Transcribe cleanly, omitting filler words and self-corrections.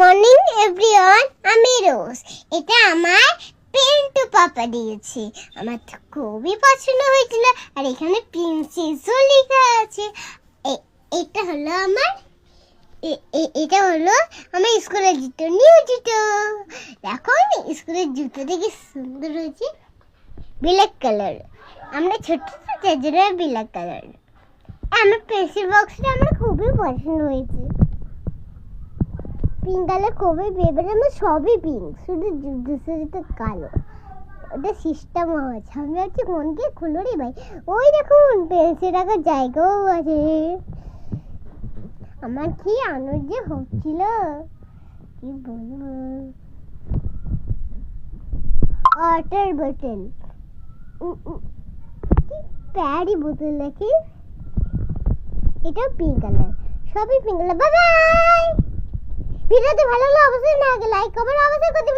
Morning everyone, আমি রোজ। এটা আমার পিন্টু পাপা দিয়েছে, আমার তো খুবই পছন্দ হয়েছিল। আর এখানে প্রিন্সেসও লেখা আছে। এটা হলো আমার স্কুলের জুতো, নিউ জুতো। দেখো স্কুলের জুতো দেখে সুন্দর হয়েছে, ব্ল্যাক কালার। আমরা ছোট যার জন্য ব্ল্যাক কালার। আমার পেন্সিল বক্সটা আমার খুবই পছন্দ হয়েছে। পিঙ্ক কালার খুবই বেবার, আমার সবই পিঙ্ক, শুধু জুতো কালো। ওটা সিস্টেম হয়েছে। আমি ভাবছি কোনকে খুলো রে ভাই। ওই দেখুন পেন্সিল রাখার জায়গাও আছে। আমার কি আনন্দ হচ্ছিল কি বলবো। ওয়াটার বোতল, কি প্যারি বোতল নাকি। এটা পিঙ্ক কালার, সবই পিঙ্ক কালার। Bye bye. ভিডিওটি ভালো লাগলে অবশ্যই লাইক কমেন্ট অবশ্যই করতে